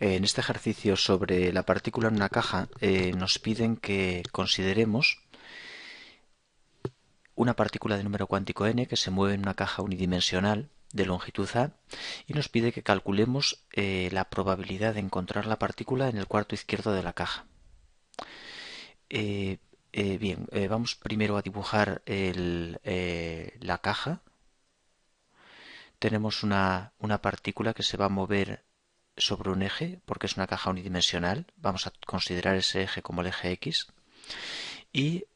En este ejercicio sobre la partícula en una caja nos piden que consideremos una partícula de número cuántico n que se mueve en una caja unidimensional de longitud a y nos pide que calculemos la probabilidad de encontrar la partícula en el cuarto izquierdo de la caja. Vamos primero a dibujar la caja. Tenemos una partícula que se va a mover sobre un eje, porque es una caja unidimensional. Vamos a considerar ese eje como el eje X. Y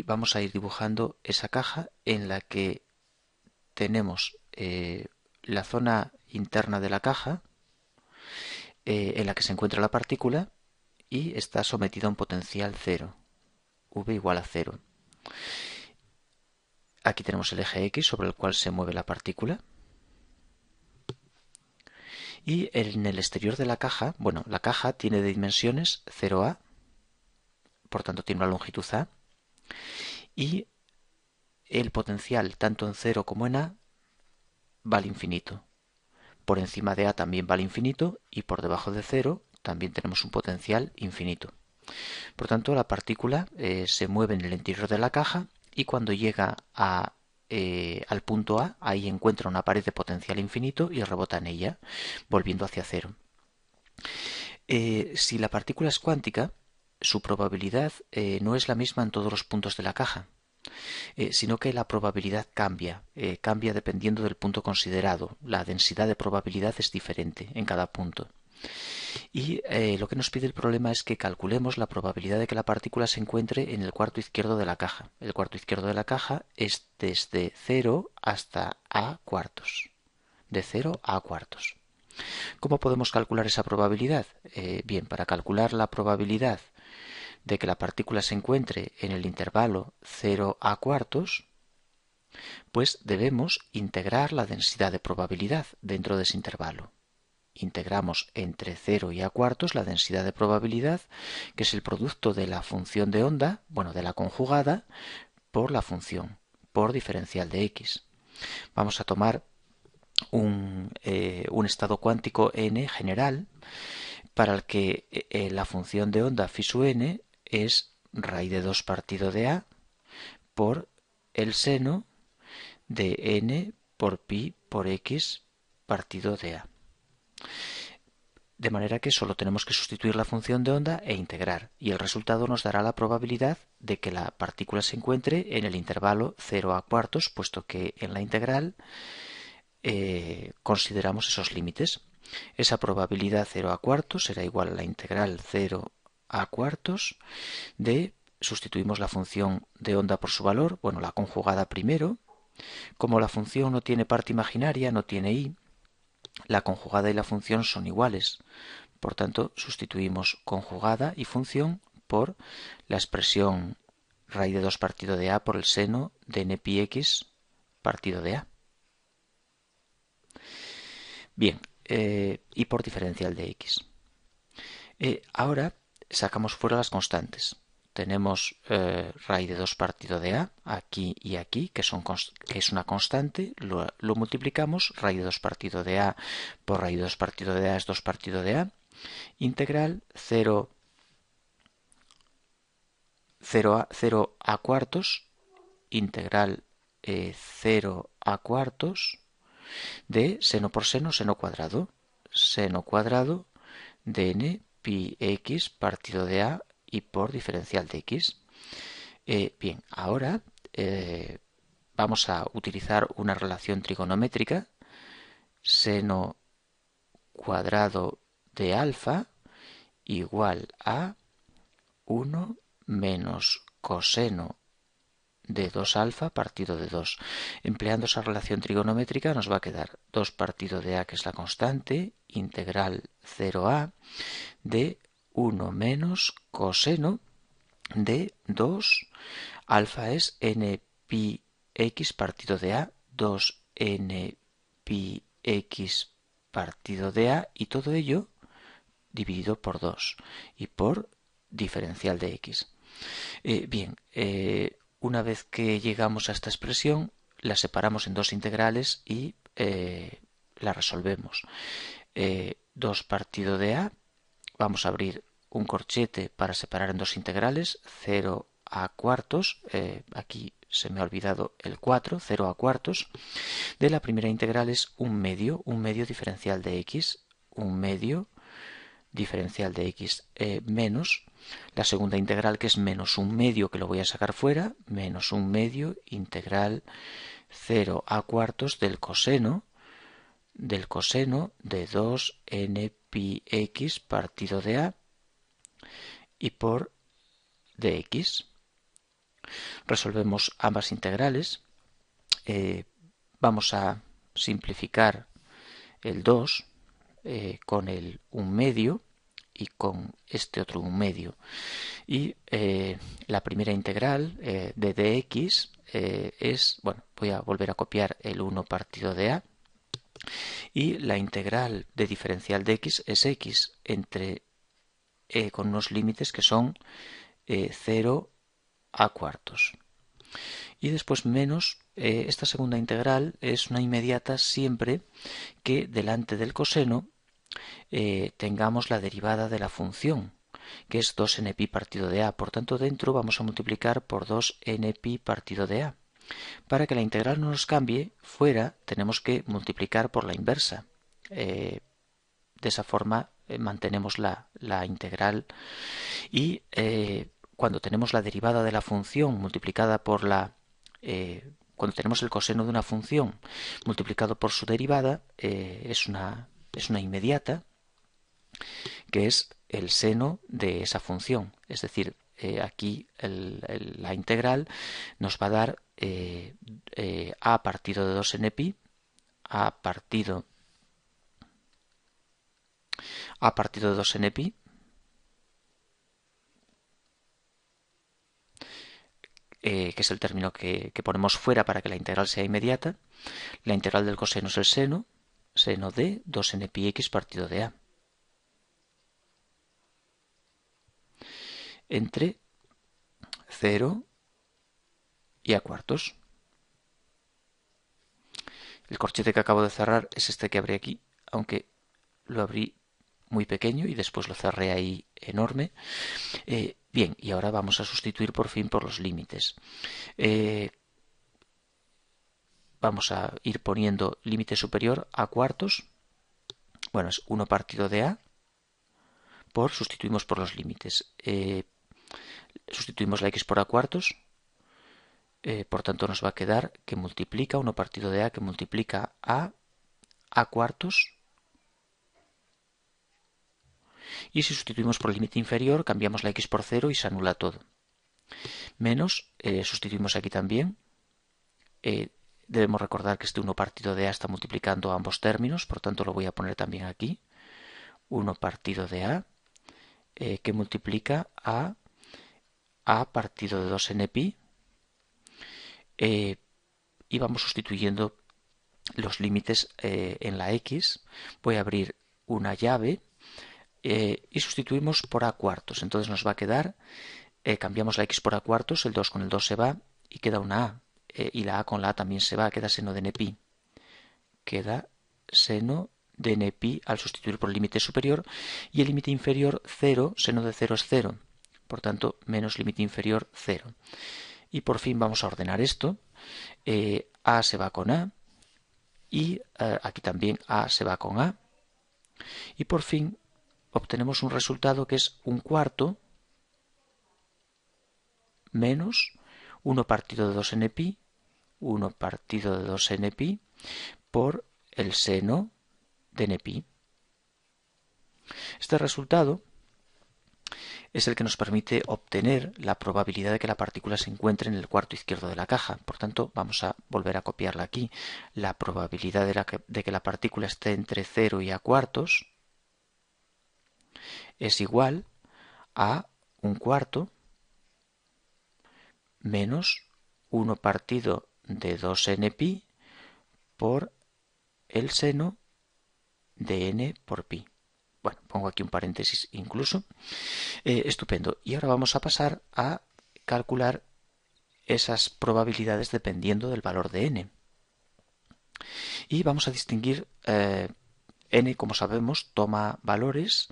vamos a ir dibujando esa caja en la que tenemos la zona interna de la caja, en la que se encuentra la partícula y está sometida a un potencial cero, V igual a cero. Aquí tenemos el eje X sobre el cual se mueve la partícula. Y en el exterior de la caja, bueno, la caja tiene de dimensiones 0A, por tanto tiene una longitud A, y el potencial tanto en 0 como en A va al infinito. Por encima de A también va al infinito y por debajo de 0 también tenemos un potencial infinito. Por tanto, la partícula se mueve en el interior de la caja y cuando llega al punto A, ahí encuentra una pared de potencial infinito y rebota en ella, volviendo hacia cero. Si la partícula es cuántica, su probabilidad no es la misma en todos los puntos de la caja, sino que la probabilidad cambia dependiendo del punto considerado. La densidad de probabilidad es diferente en cada punto. Y lo que nos pide el problema es que calculemos la probabilidad de que la partícula se encuentre en el cuarto izquierdo de la caja. El cuarto izquierdo de la caja es desde 0 hasta A cuartos. De 0 a A cuartos. ¿Cómo podemos calcular esa probabilidad? Bien, para calcular la probabilidad de que la partícula se encuentre en el intervalo 0 a cuartos, pues debemos integrar la densidad de probabilidad dentro de ese intervalo. Integramos entre 0 y a cuartos la densidad de probabilidad, que es el producto de la función de onda, bueno, de la conjugada, por la función, por diferencial de x. Vamos a tomar un estado cuántico n general para el que la función de onda phi sub n es raíz de 2 partido de a por el seno de n por pi por x partido de a. De manera que solo tenemos que sustituir la función de onda e integrar, y el resultado nos dará la probabilidad de que la partícula se encuentre en el intervalo 0 a cuartos, puesto que en la integral consideramos esos límites. Esa probabilidad 0 a cuartos será igual a la integral 0 a cuartos de, sustituimos la función de onda por su valor, bueno, la conjugada primero. Como la función no tiene parte imaginaria, no tiene i, la conjugada y la función son iguales. Por tanto, sustituimos conjugada y función por la expresión raíz de 2 partido de a por el seno de n pi x partido de a. Bien, y por diferencial de x. Ahora sacamos fuera las constantes. Tenemos raíz de 2 partido de a aquí y aquí, que es una constante, lo multiplicamos, raíz de 2 partido de a por raíz de 2 partido de a es 2 partido de a, integral 0 a cuartos, integral 0 a cuartos de seno por seno, seno cuadrado de n pi x partido de a y por diferencial de x. Bien, ahora vamos a utilizar una relación trigonométrica, seno cuadrado de alfa igual a 1 menos coseno de 2 alfa partido de 2. Empleando esa relación trigonométrica nos va a quedar 2 partido de a, que es la constante, integral 0a de 1 menos coseno de 2, alfa es n pi x partido de a, 2n pi x partido de a, y todo ello dividido por 2 y por diferencial de x. Una vez que llegamos a esta expresión, la separamos en dos integrales y la resolvemos. 2 partido de a, vamos a abrir un corchete para separar en dos integrales, 0 a cuartos, aquí se me ha olvidado el 4, 0 a cuartos, de la primera integral es un medio diferencial de x, un medio diferencial de x menos la segunda integral, que es menos un medio, que lo voy a sacar fuera, menos un medio integral 0 a cuartos del coseno de 2n pi x partido de a y por dx. Resolvemos ambas integrales. Vamos a simplificar el 2 con el 1 medio y con este otro 1 medio. Y la primera integral de dx es, bueno, voy a volver a copiar el 1 partido de a. Y la integral de diferencial de x es x entre con unos límites que son 0 a cuartos. Y después menos, esta segunda integral es una inmediata siempre que delante del coseno tengamos la derivada de la función, que es 2n pi partido de a. Por tanto, dentro vamos a multiplicar por 2n pi partido de a. Para que la integral no nos cambie, fuera tenemos que multiplicar por la inversa. De esa forma mantenemos la integral y cuando tenemos la derivada de la función multiplicada por cuando tenemos el coseno de una función multiplicado por su derivada, es una inmediata, que es el seno de esa función. Es decir, aquí la integral nos va a dar a partido de 2n pi, a partido de 2n pi, que es el término que ponemos fuera para que la integral sea inmediata. La integral del coseno es el seno de 2n pi x partido de a. Entre 0 y a cuartos. El corchete que acabo de cerrar es este que abrí aquí, aunque lo abrí muy pequeño y después lo cerré ahí enorme. Bien, y ahora vamos a sustituir por fin por los límites. Vamos a ir poniendo límite superior a cuartos. Bueno, es 1 partido de a por, sustituimos por los límites. Sustituimos la x por a cuartos. Por tanto nos va a quedar que multiplica 1 partido de a, que multiplica a cuartos. Y si sustituimos por el límite inferior, cambiamos la x por 0 y se anula todo. Menos, sustituimos aquí también. Debemos recordar que este 1 partido de a está multiplicando ambos términos, por tanto lo voy a poner también aquí. 1 partido de a, que multiplica a partido de 2n pi. Y vamos sustituyendo los límites en la x. Voy a abrir una llave y sustituimos por a cuartos. Entonces nos va a quedar, cambiamos la x por a cuartos, el 2 con el 2 se va y queda una a. Y la a con la a también se va, queda seno de n pi. Queda seno de n pi al sustituir por el límite superior, y el límite inferior 0, seno de 0 es 0. Por tanto, menos límite inferior 0. Y por fin vamos a ordenar esto. A se va con a, y aquí también a se va con a. Y por fin obtenemos un resultado que es un cuarto menos 1 partido de 2n pi, 1 partido de 2n pi por el seno de n pi. Este resultado es el que nos permite obtener la probabilidad de que la partícula se encuentre en el cuarto izquierdo de la caja. Por tanto, vamos a volver a copiarla aquí. La probabilidad de que la partícula esté entre 0 y a cuartos es igual a un cuarto menos 1 partido de 2n pi por el seno de n por pi. Bueno, pongo aquí un paréntesis incluso. Estupendo. Y ahora vamos a pasar a calcular esas probabilidades dependiendo del valor de n. Y vamos a distinguir n, como sabemos, toma valores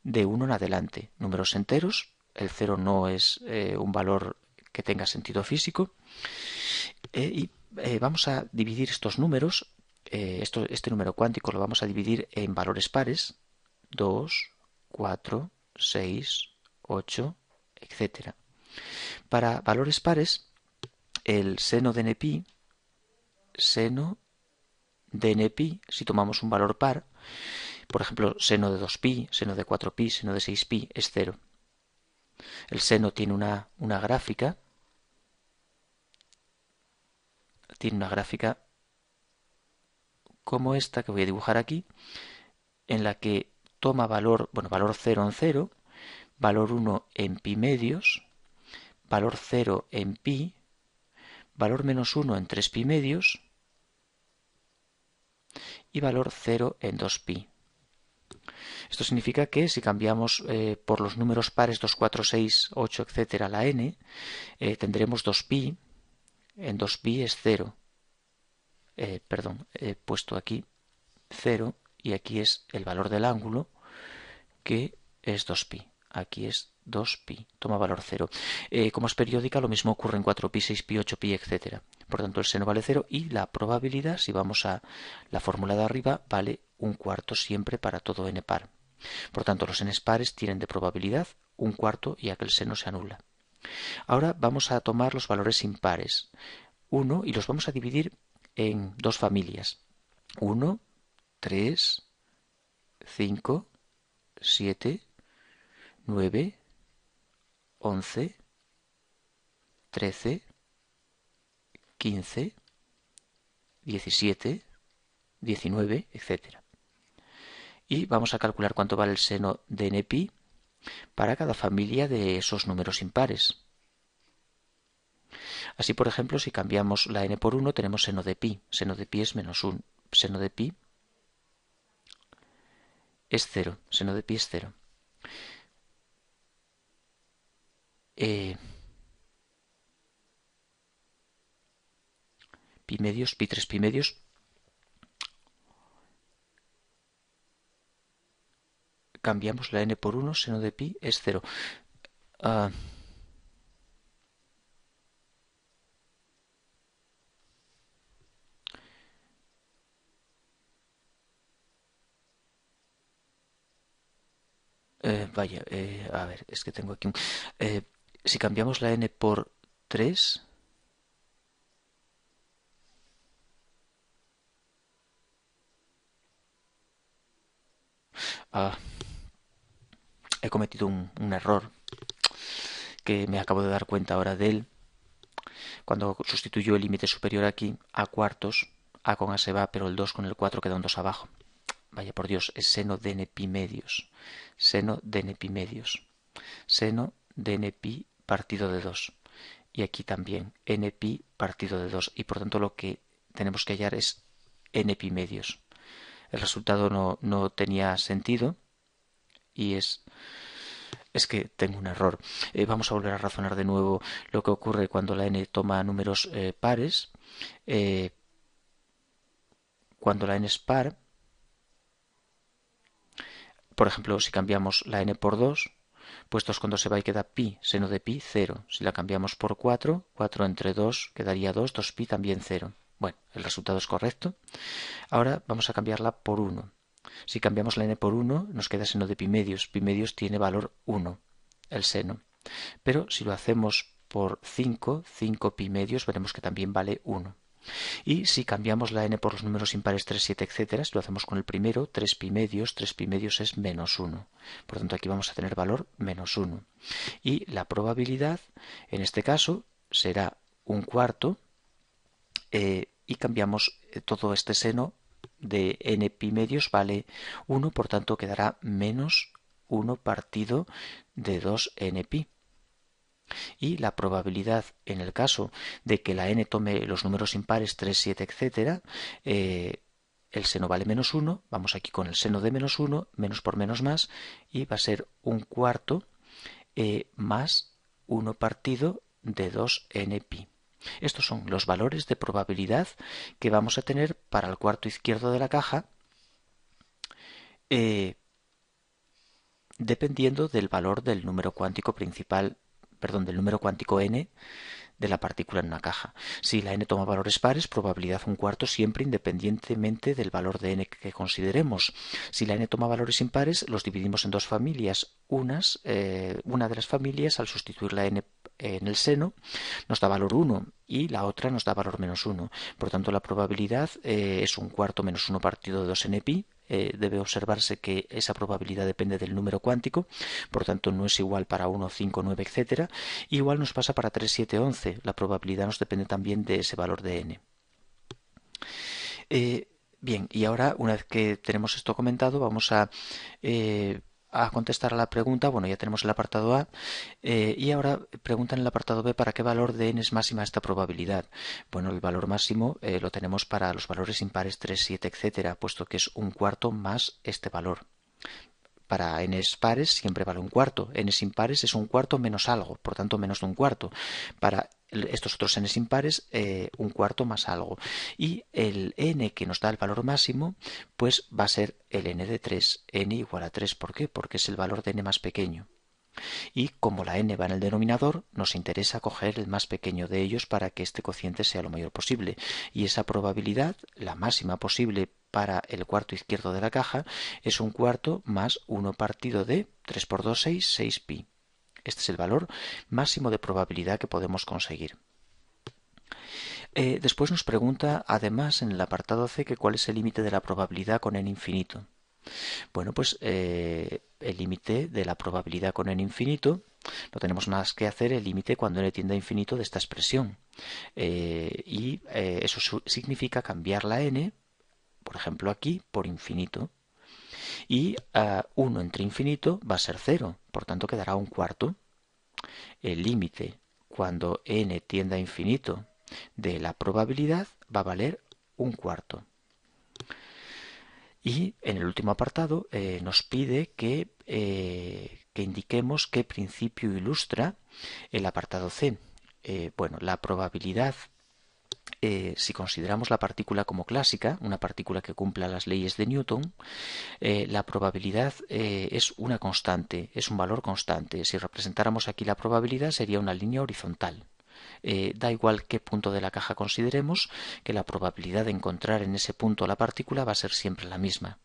de 1 en adelante, números enteros. El 0 no es un valor que tenga sentido físico. Y vamos a dividir estos números, este número cuántico lo vamos a dividir en valores pares, 2, 4, 6, 8, etc. Para valores pares, el seno de npi, si tomamos un valor par, por ejemplo, seno de 2pi, seno de 4pi, seno de 6pi, es 0. El seno tiene una gráfica, como esta que voy a dibujar aquí, en la que toma valor 0 en 0, valor 1 en pi medios, valor 0 en pi, valor menos 1 en 3 pi medios y valor 0 en 2 pi. Esto significa que si cambiamos por los números pares 2, 4, 6, 8, etc. la n, tendremos 2pi. En 2pi es 0. Perdón, he puesto aquí 0 y aquí es el valor del ángulo, que es 2pi. Aquí es 2pi, toma valor 0. Como es periódica, lo mismo ocurre en 4pi, 6pi, 8pi, etc. Por tanto, el seno vale 0 y la probabilidad, si vamos a la fórmula de arriba, vale 1/4 siempre para todo n par. Por tanto, los n pares tienen de probabilidad 1/4 y aquel seno se anula. Ahora vamos a tomar los valores impares, 1, y los vamos a dividir en dos familias. 1, 3, 5, 7, 9, 11, 13, 15, 17, 19, etc. Y vamos a calcular cuánto vale el seno de npi para cada familia de esos números impares. Así, por ejemplo, si cambiamos la n por 1, tenemos seno de pi. Seno de pi es menos 1. Seno de pi es 0. Seno de pi es 0. Pi medios, pi 3 pi medios. Cambiamos la n por 1, seno de pi es 0. Vaya, a ver, es que tengo aquí un... si cambiamos la n por 3... he cometido un error que me acabo de dar cuenta ahora de él. Cuando sustituyo el límite superior aquí a cuartos, a con a se va, pero el 2 con el 4 queda un 2 abajo. Vaya por Dios, es seno de n pi medios. Seno de n pi medios. Seno de n pi partido de 2. Y aquí también n pi partido de 2. Y por tanto lo que tenemos que hallar es n pi medios. El resultado no tenía sentido y es que tengo un error. Vamos a volver a razonar de nuevo lo que ocurre cuando la n toma números pares. Cuando la n es par, por ejemplo, si cambiamos la n por 2, pues 2 con 2 se va y queda pi, seno de pi 0. Si la cambiamos por 4, 4 entre 2 quedaría 2, 2pi también 0. Bueno, el resultado es correcto. Ahora vamos a cambiarla por 1. Si cambiamos la n por 1, nos queda seno de pi medios. Pi medios tiene valor 1, el seno. Pero si lo hacemos por 5, 5 pi medios, veremos que también vale 1. Y si cambiamos la n por los números impares 3, 7, etc., si lo hacemos con el primero, 3 pi medios es menos 1. Por tanto, aquí vamos a tener valor menos 1. Y la probabilidad, en este caso, será 1/4, y cambiamos todo este seno de n pi medios vale 1, por tanto quedará menos 1 partido de 2n pi. Y la probabilidad en el caso de que la n tome los números impares 3, 7, etc., el seno vale menos 1, vamos aquí con el seno de menos 1, menos por menos más, y va a ser 1/4 más 1 partido de 2n pi. Estos son los valores de probabilidad que vamos a tener para el cuarto izquierdo de la caja, dependiendo del valor del número cuántico principal, perdón, del número cuántico n de la partícula en una caja. Si la n toma valores pares, probabilidad un cuarto siempre independientemente del valor de n que consideremos. Si la n toma valores impares, los dividimos en dos familias. Una de las familias, al sustituir la n en el seno, nos da valor 1 y la otra nos da valor menos 1. Por tanto, la probabilidad es un cuarto menos 1 partido de 2n pi. Debe observarse que esa probabilidad depende del número cuántico, por tanto no es igual para 1, 5, 9, etc. Igual nos pasa para 3, 7, 11. La probabilidad nos depende también de ese valor de n. Bien, y ahora, una vez que tenemos esto comentado, vamos a contestar a la pregunta. Bueno, ya tenemos el apartado A, y ahora pregunta en el apartado B para qué valor de n es máxima esta probabilidad. Bueno, el valor máximo lo tenemos para los valores impares 3, 7, etcétera, puesto que es un cuarto más este valor. Para n pares siempre vale un cuarto. N impares es un cuarto menos algo, por tanto menos de un cuarto. Para estos otros n impares, un cuarto más algo. Y el n que nos da el valor máximo, pues va a ser el n de 3. N igual a 3. ¿Por qué? Porque es el valor de n más pequeño. Y como la n va en el denominador, nos interesa coger el más pequeño de ellos para que este cociente sea lo mayor posible. Y esa probabilidad, la máxima posible para el cuarto izquierdo de la caja, es un cuarto más 1 partido de 3 por 2, 6, 6 pi. Este es el valor máximo de probabilidad que podemos conseguir. Después nos pregunta, además, en el apartado C, que cuál es el límite de la probabilidad con n infinito. Bueno, pues el límite de la probabilidad con n infinito, no tenemos más que hacer el límite cuando n tiende a infinito de esta expresión. Eso significa cambiar la n, por ejemplo aquí, por infinito. Y 1 entre infinito va a ser 0, por tanto quedará un cuarto. El límite cuando n tiende a infinito de la probabilidad va a valer un cuarto. Y en el último apartado nos pide que indiquemos qué principio ilustra el apartado C. Bueno, la probabilidad, si consideramos la partícula como clásica, una partícula que cumpla las leyes de Newton, la probabilidad es una constante, es un valor constante. Si representáramos aquí la probabilidad sería una línea horizontal. Da igual qué punto de la caja consideremos, que la probabilidad de encontrar en ese punto la partícula va a ser siempre la misma.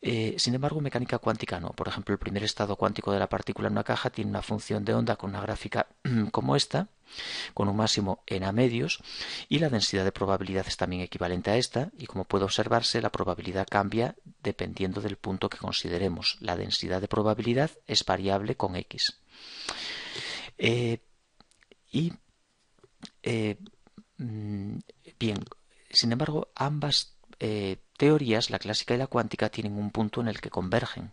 Sin embargo, mecánica cuántica no. Por ejemplo, el primer estado cuántico de la partícula en una caja tiene una función de onda con una gráfica como esta, con un máximo en a medios, y la densidad de probabilidad es también equivalente a esta, y como puede observarse, la probabilidad cambia dependiendo del punto que consideremos. La densidad de probabilidad es variable con x. Bien, sin embargo, ambas teorías, la clásica y la cuántica, tienen un punto en el que convergen,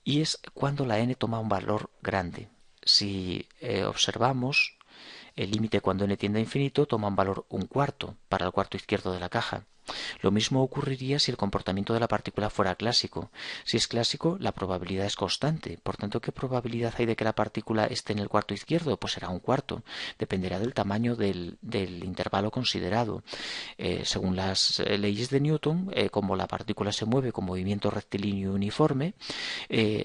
y es cuando la n toma un valor grande. Si observamos, el límite cuando n tiende a infinito toma un valor un cuarto para el cuarto izquierdo de la caja. Lo mismo ocurriría si el comportamiento de la partícula fuera clásico. Si es clásico, la probabilidad es constante. Por tanto, ¿qué probabilidad hay de que la partícula esté en el cuarto izquierdo? Pues será un cuarto. Dependerá del tamaño del intervalo considerado. Según las leyes de Newton, como la partícula se mueve con movimiento rectilíneo uniforme,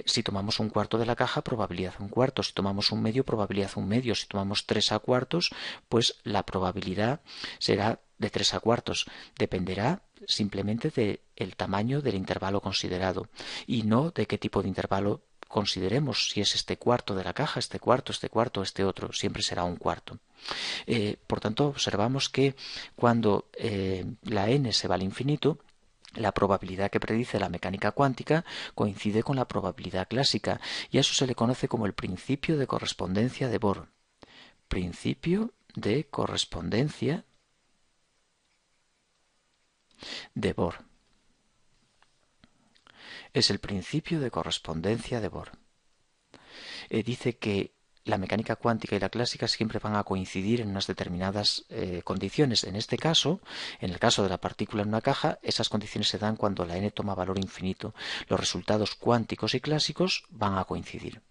si tomamos un cuarto de la caja, probabilidad un cuarto. Si tomamos un medio, probabilidad un medio. Si tomamos 3 a cuartos, pues la probabilidad será de 3 a cuartos. Dependerá simplemente del tamaño del intervalo considerado y no de qué tipo de intervalo consideremos. Si es este cuarto de la caja, este cuarto, este otro, siempre será un cuarto. Por tanto, observamos que cuando la n se va al infinito, la probabilidad que predice la mecánica cuántica coincide con la probabilidad clásica, y a eso se le conoce como el principio de correspondencia de Bohr. Principio de correspondencia de Bohr. Es el principio de correspondencia de Bohr. Dice que la mecánica cuántica y la clásica siempre van a coincidir en unas determinadas condiciones. En este caso, en el caso de la partícula en una caja, esas condiciones se dan cuando la n toma valor infinito. Los resultados cuánticos y clásicos van a coincidir.